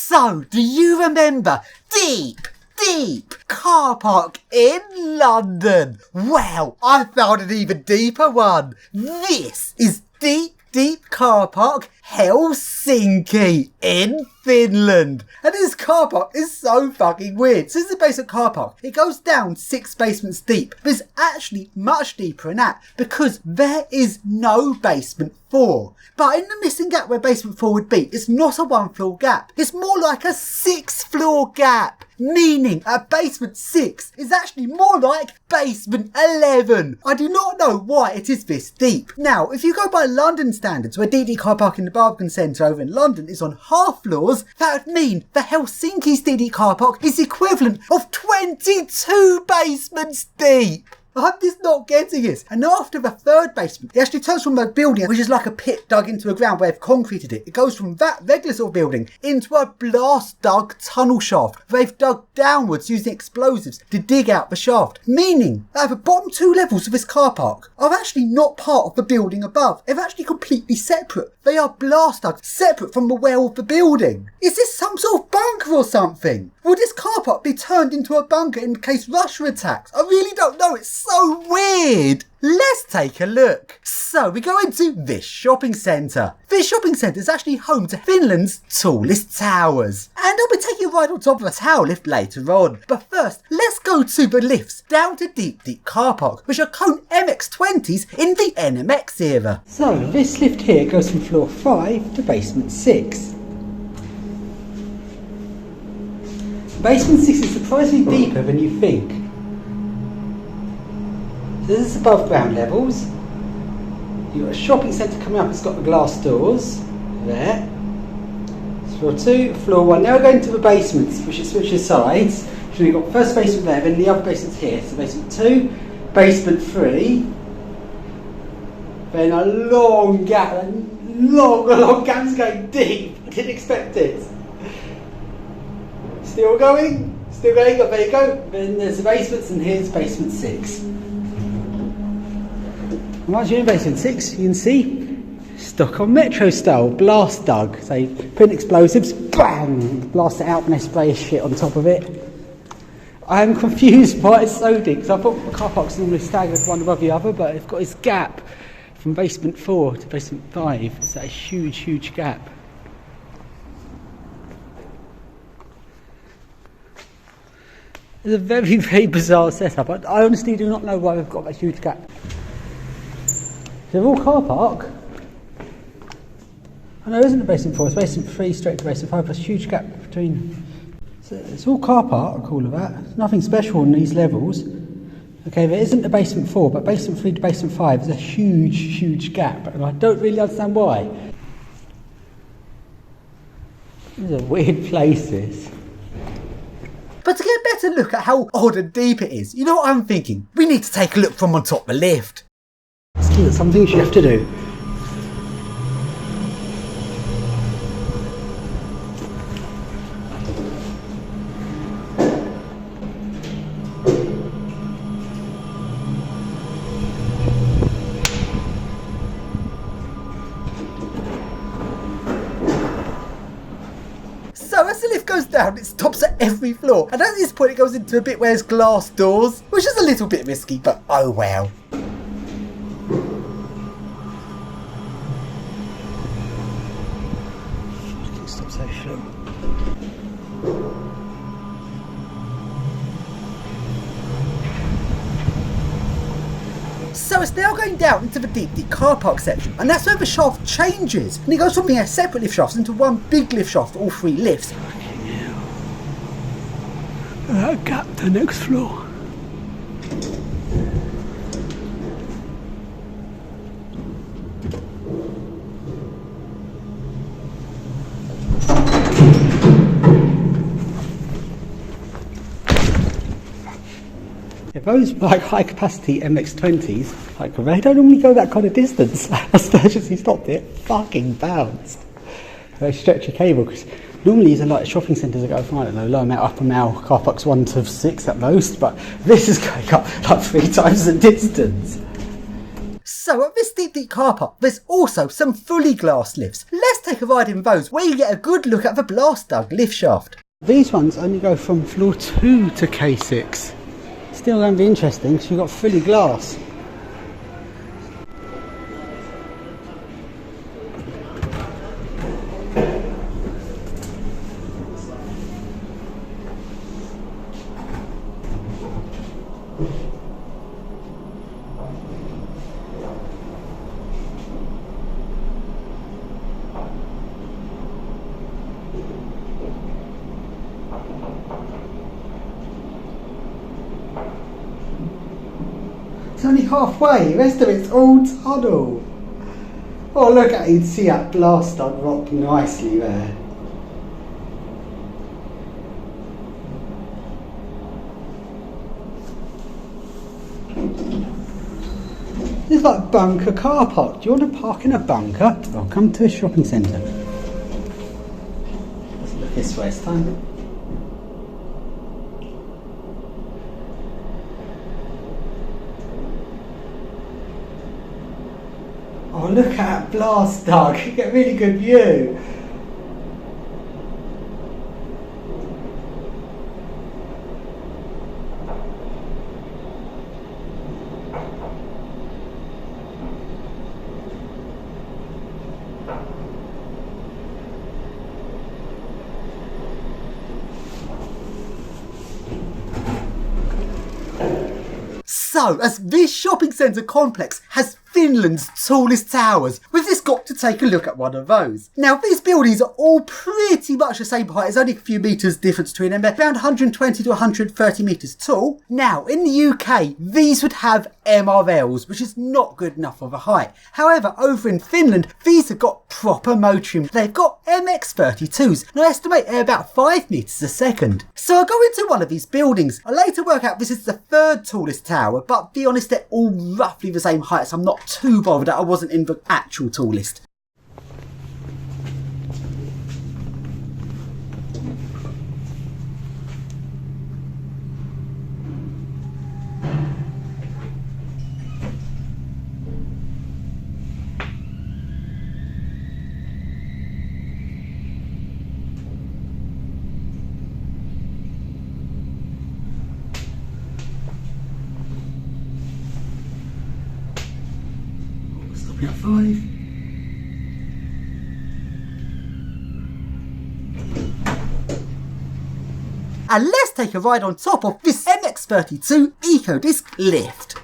So, do you remember Deep car park in London? Well, I found an even deeper one. This is Deep car park Helsinki in Finland. And this car park is so fucking weird. So this is a basic car park. It goes down 6 basements deep, but it's actually much deeper than that because there is no basement 4. But in the missing gap where basement 4 would be, it's not a 1-floor gap. It's more like a 6-floor gap. Meaning a basement 6 is actually more like basement 11. I do not know why it is this deep. Now, if you go by London standards, where DD car park in the Barbican Centre over in London is on half floors, that would mean the Helsinki's DD car park is the equivalent of 22 basements deep. I'm just not getting it. And after the 3rd basement, it actually turns from a building which is like a pit dug into the ground where they've concreted it. It goes from that regular sort of building into a blast dug tunnel shaft. They've dug downwards using explosives to dig out the shaft. Meaning that the bottom 2 levels of this car park are actually not part of the building above. They're actually completely separate. They are blast dug, separate from the well of the building. Is this some sort of bunker or something? Will this car park be turned into a bunker in case Russia attacks? I really don't know. It's so weird. Let's take a look. So we go into this shopping centre. This shopping centre is actually home to Finland's tallest towers. And I'll be taking a ride on top of a tower lift later on. But first, let's go to the lifts down to Deep car park, which are Cone MX-20s in the NMX era. So this lift here goes from floor 5 to basement 6. Basement 6 is surprisingly deeper than you think. So this is above ground levels. You've got a shopping centre coming up, it's got the glass doors. There. It's floor 2, floor 1. Now we're going to the basements, which is switches sides. So you've got first basement there, then the other basement's here. So basement 2, basement 3. Then a long gap, long gap's going deep. I didn't expect it. Still going, there you go. Then there's the basements and here's basement 6. Once you're in basement 6, you can see Stockholm Metro style blast dug. So you put in explosives, bang, blast it out and they spray shit on top of it. I am confused why it's so deep, because I thought the car parks normally staggered one above the other, but it's got this gap from basement 4 to basement 5. It's that huge gap. It's a very bizarre setup. I honestly do not know why we've got that huge gap. The raw car park, I know it isn't a basement 4, it's basement 3 straight to basement 5, there's a huge gap between. So it's all car park, all of that. There's nothing special on these levels. Okay, there isn't a basement 4, but basement 3 to basement 5 is a huge gap, and I don't really understand why. This is a weird place, this. But to get a better look at how odd and deep it is, you know what I'm thinking? We need to take a look from on top of the lift. There's some things you have to do. So as the lift goes down, it stops at every floor, and at this point it goes into a bit where there's glass doors, which is a little bit risky, but oh well. Stop so slow. So it's now going down into the deep car park section, and that's where the shaft changes, and it goes from being a separate lift shaft into one big lift shaft for all 3 lifts. Fucking hell. That gap to the next floor. If those like high capacity MX-20s, like they don't normally go that kind of distance. As urgency stopped it, fucking bounced. They stretch your cable, because normally these are like shopping centres that go from, I don't know, lower mile, upper mile, car parks 1 to 6 at most, but this is going up like 3 times the distance. So So at this Deep car park, there's also some fully glass lifts. Let's take a ride in those where you get a good look at the blast dug lift shaft. These ones only go from floor 2 to K6. Still going to be interesting because you've got fully glass. It's only halfway, the rest of it's all tunnel. Oh, look at it, you can see that blast dug rock nicely there. This is like bunker car park. Do you want to park in a bunker? Welcome to a shopping centre. Let's look this way this time. Oh, look at that blast dug. You get a really good view. So, as this shopping centre complex has Finland's tallest towers, we've just got to take a look at one of those. Now, these buildings are all pretty much the same height. There's only a few metres difference between them. They're around 120 to 130 metres tall. Now, in the UK, these would have MRLs, which is not good enough of a height. However, over in Finland, these have got proper motoring. They've got MX32s, and I estimate they're about 5 metres a second. So I'll go into one of these buildings. I later work out this is the 3rd tallest tower, but be honest, they're all roughly the same height, so I'm not too bothered that I wasn't in the actual tallest. At 5. And let's take a ride on top of this MX32 EcoDisc lift.